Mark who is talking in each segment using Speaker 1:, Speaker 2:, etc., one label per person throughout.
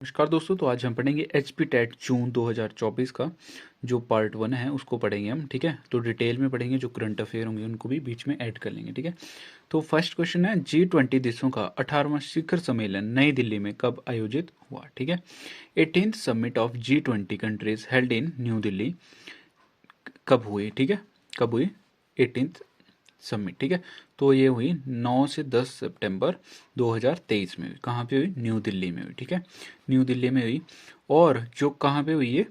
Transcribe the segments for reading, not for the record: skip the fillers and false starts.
Speaker 1: नमस्कार दोस्तों। तो आज हम पढ़ेंगे एचपी टेट जून 2024 का जो पार्ट 1 है उसको पढ़ेंगे हम। ठीक है, तो डिटेल में पढ़ेंगे, जो करंट अफेयर होंगे उनको भी बीच में ऐड कर लेंगे। ठीक है, तो फर्स्ट क्वेश्चन है, G20 देशों का 18वां शिखर सम्मेलन नई दिल्ली में कब आयोजित हुआ। ठीक है, 18th summit of G20 countries held in new Delhi कब हुई। ठीक है, कब हुई 18th समिट। ठीक है, तो ये हुई 9 से 10 सितंबर 2023 में हुई। कहाँ पे हुई? न्यू दिल्ली में हुई। ठीक है, न्यू दिल्ली में हुई। और जो कहाँ पे हुई है,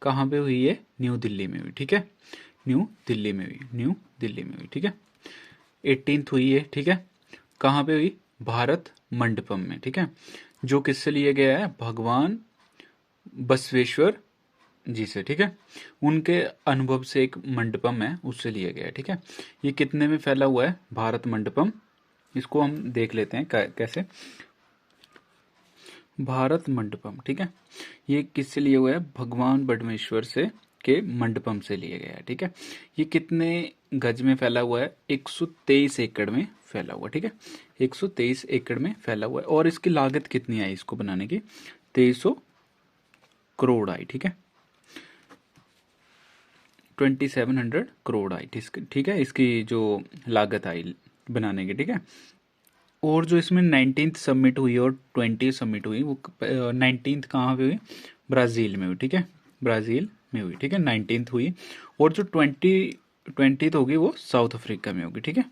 Speaker 1: कहाँ पे हुई है? न्यू दिल्ली में हुई। ठीक है, न्यू दिल्ली में हुई, न्यू दिल्ली में हुई। ठीक है, 18th हुई है। ठीक है, कहाँ पे हुई? भारत मंडपम में। ठीक है, जो किससे लिया गया है? भगवान बसवेश्वर जी से। ठीक है, उनके अनुभव से एक मंडपम है उससे लिया गया है। ठीक है, ये कितने में फैला हुआ है? भारत मंडपम। इसको हम देख लेते हैं कैसे। भारत मंडपम, ठीक है, ये किससे लिया हुआ है? भगवान बडमेश्वर से के मंडपम से लिया गया है। ठीक है, ये कितने गज में फैला हुआ है? 123 एकड़ में फैला हुआ। ठीक है, 123 एकड़ में फैला हुआ है। और इसकी लागत कितनी आई इसको बनाने की? 2300 करोड़ आई। ठीक है, 2700 करोड़ आई। ठीक है, इसकी जो लागत आई बनाने की। ठीक है, और जो इसमें 19th सबमिट हुई और 20 सबमिट हुई, वो 19th कहाँ पे हुई? ब्राज़ील में हुई। ठीक है, ब्राज़ील में हुई। ठीक है, 19th हुई। और जो 20th होगी वो साउथ अफ्रीका में होगी। ठीक है,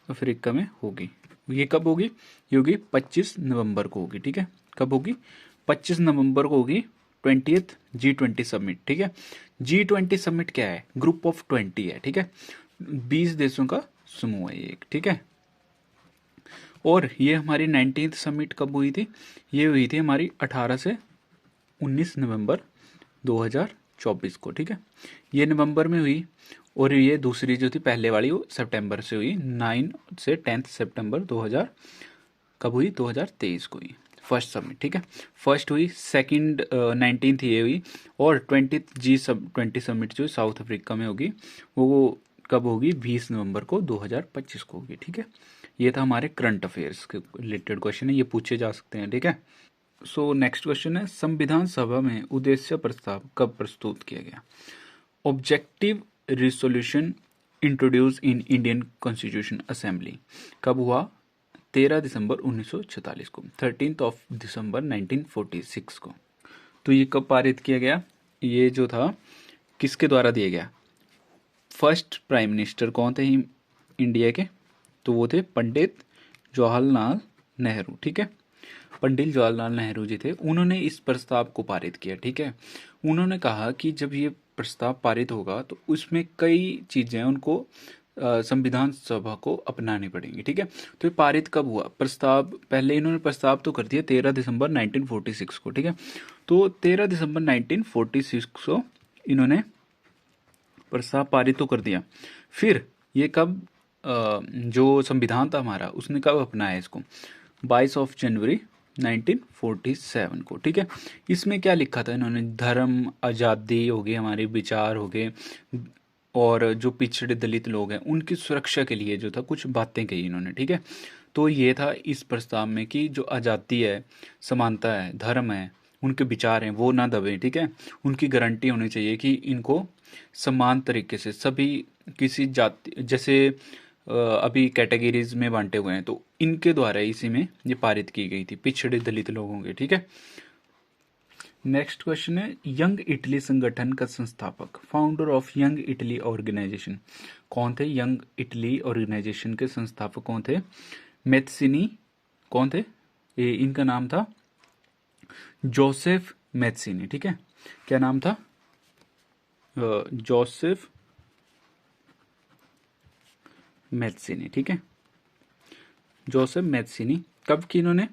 Speaker 1: अफ्रीका में होगी। ये कब होगी? ये होगी 25 नवंबर को होगी। ठीक है, कब होगी? 25 नवंबर को होगी 20th G20 समिट। ठीक है, G20 समिट क्या है? ग्रुप ऑफ 20 है। ठीक है, 20 देशों का समूह है ये। ठीक है, और ये हमारी 19th समिट कब हुई थी? ये हुई थी हमारी 18 से 19 नवंबर 2024 को। ठीक है, ये नवंबर में हुई। और ये दूसरी जो थी पहले वाली वो सितंबर से हुई, 9 से 10 सितंबर 2000 कब हुई? 2023 को हुई फर्स्ट समिट। ठीक है, फर्स्ट हुई। सेकंड 19th ये हुई। और 20 समिट जो साउथ अफ्रीका में होगी वो कब होगी? 20 नवंबर को 2025 को होगी। ठीक है, ये था हमारे करंट अफेयर्स के रिलेटेड क्वेश्चन है, ये पूछे जा सकते हैं। ठीक है, सो नेक्स्ट क्वेश्चन है, संविधान सभा में उद्देश्य प्रस्ताव कब प्रस्तुत किया गया? Objective resolution introduce in Indian constitution assembly कब हुआ? 13 दिसंबर 1946 को, 13 दिसंबर 1946 को। तो ये कब पारित किया गया? ये जो था किसके द्वारा दिया गया? फर्स्ट प्राइम मिनिस्टर कौन थे इंडिया के? तो वो थे पंडित जवाहरलाल नेहरू। ठीक है, पंडित जवाहरलाल नेहरू जी थे, उन्होंने इस प्रस्ताव को पारित किया। ठीक है, उन्होंने कहा कि जब ये प्रस्ताव पारित होगा तो उसमें कई चीजें उनको संविधान सभा को अपनानी पड़ेंगी। ठीक है, तो ये पारित कब हुआ प्रस्ताव? पहले इन्होंने प्रस्ताव तो कर दिया 13 दिसंबर 1946 को। ठीक है, तो 13 दिसंबर 1946 को इन्होंने प्रस्ताव पारित तो कर दिया। फिर ये कब जो संविधान था हमारा उसने कब अपनाया इसको? 22 ऑफ जनवरी 1947 को। ठीक है, इसमें क्या लिखा था इन्होंने? धर्म, आज़ादी हो गई, हमारे विचार हो गए, और जो पिछड़े दलित लोग हैं उनकी सुरक्षा के लिए जो था कुछ बातें कही इन्होंने। ठीक है, तो ये था इस प्रस्ताव में कि जो आज़ादी है, समानता है, धर्म है, उनके विचार हैं वो ना दबे। ठीक है, उनकी गारंटी होनी चाहिए कि इनको समान तरीके से सभी, किसी जाति जैसे अभी कैटेगरीज में बांटे हुए हैं तो इनके द्वारा इसी में ये पारित की गई थी, पिछड़े दलित लोगों के। ठीक है, नेक्स्ट क्वेश्चन है, यंग इटली संगठन का संस्थापक, founder of young Italy organisation कौन थे? यंग इटली ऑर्गेनाइजेशन के संस्थापक कौन थे? मैथ्सिनी कौन थे? इनका नाम था जोसेफ मैथ्सिनी। ठीक है, क्या नाम था? जोसेफ मैथ्सिनी। ठीक है, जोसेफ मैथ्सिनी। कब की इन्होंने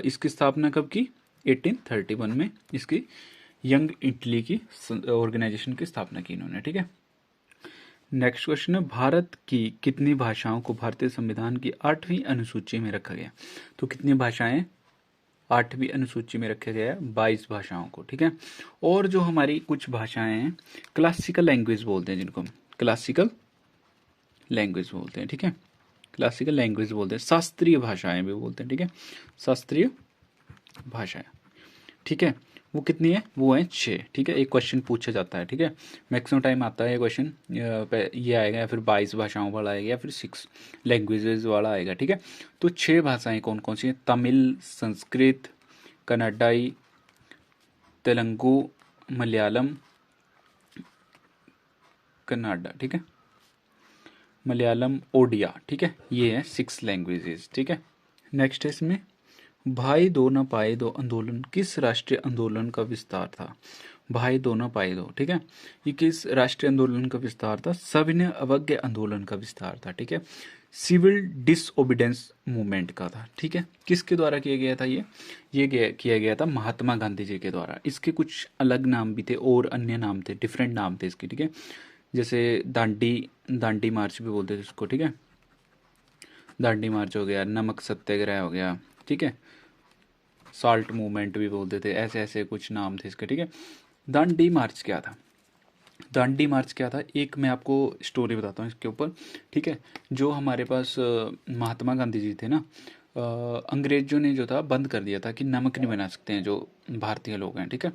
Speaker 1: इसकी स्थापना कब की? 1831 में इसकी यंग इटली की ऑर्गेनाइजेशन की स्थापना की इन्होंने। ठीक है, नेक्स्ट क्वेश्चन है, भारत की कितनी भाषाओं को भारतीय संविधान की 8वीं अनुसूची में रखा गया? तो कितनी भाषाएं 8वीं अनुसूची में रखा गया है? 22 भाषाओं को। ठीक है, और जो हमारी कुछ भाषाएं हैं, क्लासिकल लैंग्वेज बोलते हैं जिनको हम क्लासिकल लैंग्वेज बोलते हैं। ठीक है, क्लासिकल लैंग्वेज बोलते हैं, शास्त्रीय भाषाएं भी बोलते हैं। ठीक है, शास्त्रीय भाषाएं, ठीक है। वो कितनी है? वो है 6, ठीक है। एक क्वेश्चन पूछा जाता है, ठीक है। मैक्सिमम टाइम आता है ये क्वेश्चन, ये आएगा, या फिर 22 भाषाओं वाला आएगा, या फिर 6 लैंग्वेजेस वाला आएगा, ठीक है। तो 6 भाषाएं कौन कौन सी हैं? तमिल, संस्कृत, कन्नडाई, तेलुगु, मलयालम, कन्नाडा, ठीक है, मलयालम, ओडिया, ठीक है। ये है 6 लैंग्वेजेस, ठीक है। नेक्स्ट है इसमें, भाई दो न पाए दो आंदोलन किस राष्ट्रीय आंदोलन का विस्तार था? भाई दो न पाए दो, ठीक है। ये किस राष्ट्रीय आंदोलन का विस्तार था? सविनय अवज्ञा आंदोलन का विस्तार था, ठीक है। सिविल डिसओबीडेंस मूवमेंट का था, ठीक है। किसके द्वारा किया गया था किया गया था महात्मा गांधी जी के द्वारा। इसके कुछ अलग नाम भी थे और अन्य नाम थे, डिफरेंट नाम थे इसके, ठीक है। जैसे दांडी मार्च भी बोलते थे इसको, ठीक है। दांडी मार्च हो गया, नमक सत्याग्रह हो गया, ठीक है। साल्ट मूवमेंट भी बोलते थे, ऐसे ऐसे कुछ नाम थे इसके, ठीक है। दांडी मार्च क्या था? दांडी मार्च क्या था? एक मैं आपको स्टोरी बताता हूँ इसके ऊपर, ठीक है। जो हमारे पास महात्मा गांधी जी थे ना, अंग्रेजों ने जो था बंद कर दिया था कि नमक नहीं बना सकते हैं जो भारतीय लोग हैं, ठीक है।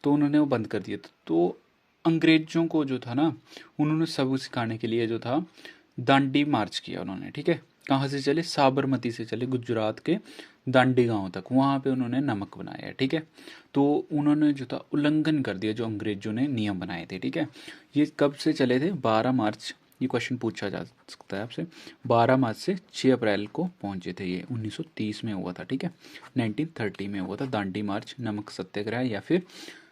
Speaker 1: तो उन्होंने वो बंद कर दिया था। तो अंग्रेजों को जो था ना, उन्होंने सबक सिखाने के लिए जो था दांडी मार्च किया उन्होंने, ठीक है। कहाँ से चले? साबरमती से चले, गुजरात के दांडी गांव तक। वहाँ पे उन्होंने नमक बनाया है, ठीक है। तो उन्होंने जो था उल्लंघन कर दिया जो अंग्रेजों ने नियम बनाए थे, ठीक है। ये कब से चले थे? 12 मार्च, ये क्वेश्चन पूछा जा सकता है आपसे। 12 मार्च से 6 अप्रैल को पहुंचे थे ये, 1930 में हुआ था, ठीक है। 1930 में हुआ था दांडी मार्च, नमक सत्याग्रह, या फिर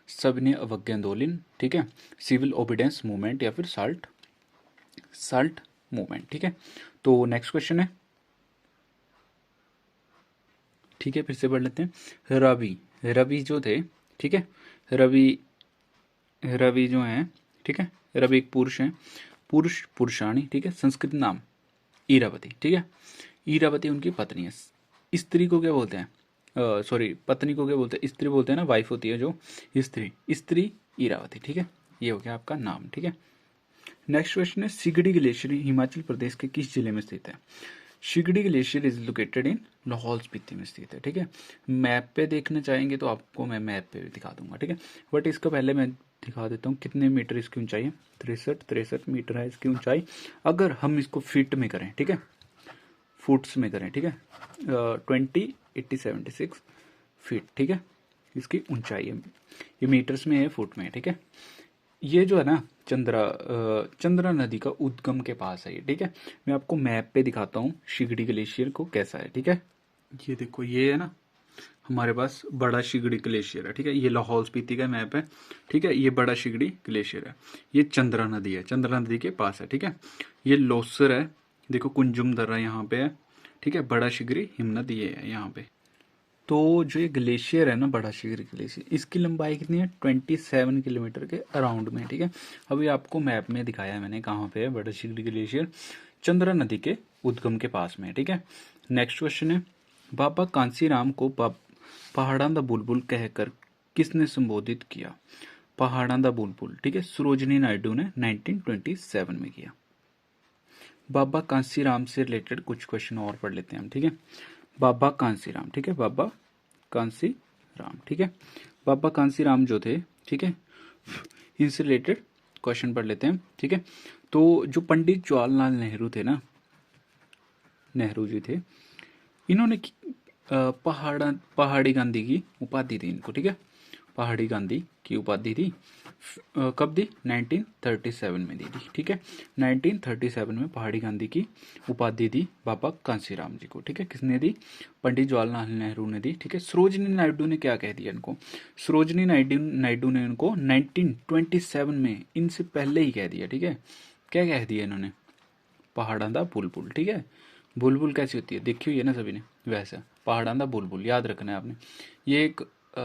Speaker 1: सविनय अवज्ञा आंदोलन, ठीक है। सिविल ओबीडियंस मूवमेंट, या फिर साल्ट मूवमेंट, ठीक है। तो नेक्स्ट क्वेश्चन है, ठीक है, फिर से पढ़ लेते हैं। रवि जो थे, ठीक है, रवि रवि जो हैं, ठीक है, रवि एक पुरुष हैं, पुरुषाणी, ठीक है। संस्कृत नाम ईरावती, ठीक है। ईरावती उनकी पत्नी है। स्त्री को क्या बोलते हैं? सॉरी, पत्नी को क्या बोलते हैं? स्त्री बोलते हैं ना, वाइफ होती है जो स्त्री ईरावती, ठीक है। ये हो गया आपका नाम, ठीक है। नेक्स्ट क्वेश्चन है, सिगड़ी ग्लेशियर हिमाचल प्रदेश के किस जिले में स्थित है? सिगड़ी glacier is located in Lahaul Spiti में स्थित है, ठीक है। मैप पे देखना चाहेंगे तो आपको मैं मैप पे भी दिखा दूंगा, ठीक है। बट इसका पहले मैं दिखा देता हूँ कितने मीटर इसकी ऊंचाई है। 63 मीटर है इसकी ऊंचाई। अगर हम इसको फीट में करें, ठीक है, फुट्स में करें, ठीक है, 76 फीट, ठीक है, इसकी ऊंचाई है। ये मीटर्स में है, फुट में है, ठीक है। ये जो है ना, चंद्रा नदी का उद्गम के पास है ये, ठीक है। मैं आपको मैप पे दिखाता हूँ शिगड़ी ग्लेशियर को कैसा है, ठीक है। ये देखो, ये है ना हमारे पास बड़ा शिगड़ी ग्लेशियर है, ठीक है। ये लाहौल स्पीति का मैप है, ठीक है। ये बड़ा शिगड़ी ग्लेशियर है। ये चंद्रा नदी है, चंद्रा नदी के पास है, ठीक है। ये लोसर है, देखो कुंजुम दर्रा यहाँ पे है, ठीक है। बड़ा शिगड़ी हिमनद ये है यहाँ पे। तो जो ये ग्लेशियर है ना, बड़ा शिगरी ग्लेशियर, इसकी लंबाई कितनी है? 27 किलोमीटर के अराउंड में, ठीक है। अभी आपको मैप में दिखाया है मैंने कहाँ पे है बड़ा शिगरी ग्लेशियर। चंद्रा नदी के उद्गम के पास में, ठीक है। नेक्स्ट क्वेश्चन है, बाबा कांसीराम को पहाड़ां दा बुलबुल कहकर किसने संबोधित किया? पहाड़ां दा बुलबुल, ठीक है, सरोजनी नायडू ने 1927 में किया। बाबा कांसीराम से रिलेटेड कुछ क्वेश्चन और पढ़ लेते हैं हम, ठीक है। बाबा कांसीराम, ठीक है, बाबा कांसी राम, ठीक है। बाबा कांसी राम जो थे, ठीक है, इनसे रिलेटेड क्वेश्चन पढ़ लेते हैं, ठीक है। तो जो पंडित जवाहरलाल नेहरू थे ना, नेहरू जी थे, इन्होंने पहाड़ी गांधी की उपाधि दी इनको, ठीक है। पहाड़ी गांधी की उपाधि दी, कब दी? 1937 में दी थी, ठीक है। 1937 में पहाड़ी गांधी की उपाधि दी बाबा कांसीराम जी को, ठीक है। किसने दी? पंडित जवाहरलाल नेहरू ने दी, ठीक है। सरोजनी नायडू ने क्या कह दिया इनको? सरोजनी नायडू ने इनको 1927 में, इनसे पहले ही कह दिया, ठीक है। क्या कह दिया इन्होंने? पहाड़ां दा बुलबुल, ठीक है। बुलबुल कैसी होती है देखी हुई है ना सभी ने, वैसा पहाड़ां दा बुलबुल याद रखना है आपने। ये एक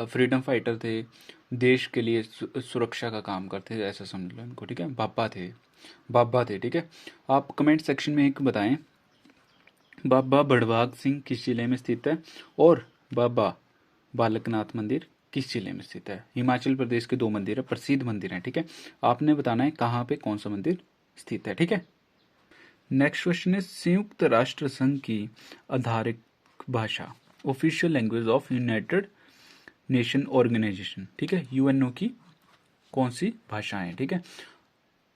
Speaker 1: फ्रीडम फाइटर थे, देश के लिए सुरक्षा का काम करते थे, ऐसा समझ लो इनको, ठीक है। बाबा थे, ठीक है। आप कमेंट सेक्शन में एक बताएं, बाबा बड़भाग सिंह किस जिले में स्थित है, और बाबा बालकनाथ मंदिर किस जिले में स्थित है? हिमाचल प्रदेश के 2 मंदिर है, प्रसिद्ध मंदिर है, ठीक है। आपने बताना है कहाँ पे कौन सा मंदिर स्थित है, ठीक है। नेक्स्ट क्वेश्चन है, संयुक्त राष्ट्र संघ की आधारिक भाषा, official language of United Nation Organisation, ठीक है। यूएनओ की कौन सी भाषाएं हैं, ठीक है।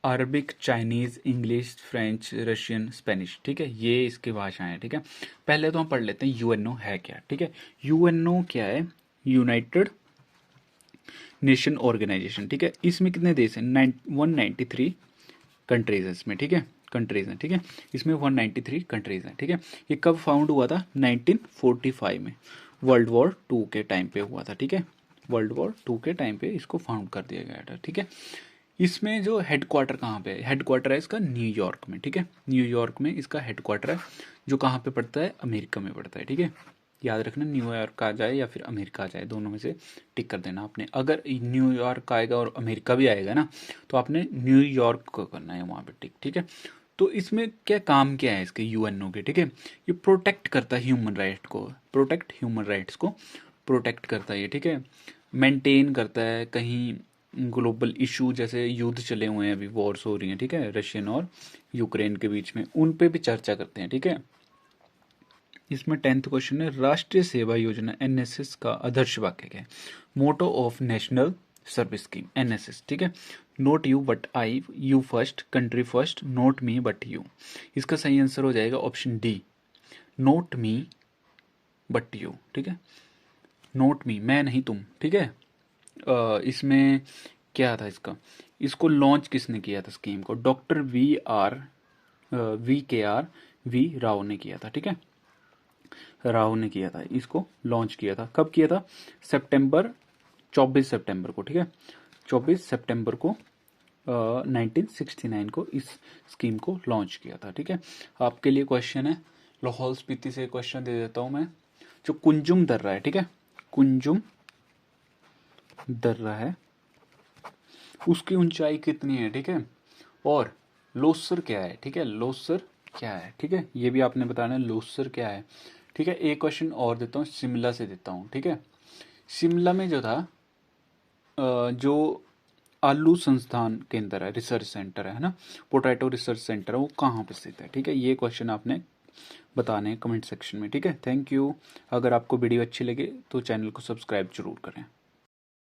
Speaker 1: Arabic, Chinese, English, French, Russian, Spanish, ठीक है, ये इसकी भाषाएं हैं, ठीक है। पहले तो हम पढ़ लेते हैं यूएनओ है क्या, ठीक है। यूएनओ क्या है? यूनाइटेड नेशन ऑर्गेनाइजेशन, ठीक है। इसमें कितने देश हैं? 193 कंट्रीज है इसमें, ठीक है, कंट्रीज हैं, ठीक है। इसमें 193 कंट्रीज हैं, ठीक है। ये कब फाउंड हुआ था? 1945 में, वर्ल्ड वॉर टू के टाइम पे हुआ था, ठीक है। वर्ल्ड वॉर टू के टाइम पे इसको फाउंड कर दिया गया था, ठीक है। इसमें जो हेडक्वार्टर कहाँ पे है? हेडक्वार्टर है इसका न्यूयॉर्क में, ठीक है। न्यूयॉर्क में इसका हेडक्वार्टर है, जो कहाँ पे पड़ता है? अमेरिका में पड़ता है, ठीक है। याद रखना, न्यूयॉर्क आ जाए या फिर अमेरिका आ जाए, दोनों में से टिक कर देना आपने। अगर न्यूयॉर्क आएगा और अमेरिका भी आएगा ना, तो आपने न्यूयॉर्क को करना है वहाँ पे टिक, ठीक है। तो इसमें क्या काम क्या है इसके यूएनओ के, ठीक है। ये प्रोटेक्ट करता है ह्यूमन राइट को, प्रोटेक्ट ह्यूमन राइट्स को प्रोटेक्ट करता है ये, ठीक है। मेंटेन करता है, कहीं ग्लोबल इशू जैसे युद्ध चले हुए हैं, अभी वॉर्स हो रही हैं, ठीक है, रशियन और यूक्रेन के बीच में, उन पे भी चर्चा करते हैं, ठीक है। इसमें 10th क्वेश्चन है, राष्ट्रीय सेवा योजना एनएसएस का आदर्श वाक्य क्या है? Motto of national service scheme, NSS, ठीक है। Not you but I, you first, country first, not me but you. इसका सही आंसर हो जाएगा option D, not me but you, ठीक है। नोट मी, मैं नहीं तुम, ठीक है। इसमें क्या था इसका? इसको लॉन्च किसने किया था स्कीम को? डॉक्टर वी राव ने किया था, ठीक है। राव ने किया था, इसको लॉन्च किया था। कब किया था? सितंबर, 24 सितंबर को, ठीक है। 24 सितंबर को 1969 को इस स्कीम को लॉन्च किया था, ठीक है। आपके लिए क्वेश्चन है, लाहौल स्पीति से क्वेश्चन दे देता हूं मैं। जो कुंजुम दर्रा है, ठीक है, कुंजुम दर्रा है, उसकी ऊंचाई कितनी है, ठीक है। और लोसर क्या है, ठीक है, लोसर क्या है, ठीक है, ये भी आपने बताना है लोसर क्या है, ठीक है। एक क्वेश्चन और देता हूँ, शिमला से देता हूँ, ठीक है। शिमला में जो था जो आलू संस्थान केंद्र है, रिसर्च सेंटर है ना, पोटैटो रिसर्च सेंटर है, वो कहाँ पे स्थित है, ठीक है। ये क्वेश्चन आपने बताने हैं कमेंट सेक्शन में, ठीक है। Thank you. अगर आपको वीडियो अच्छी लगे तो चैनल को सब्सक्राइब जरूर करें।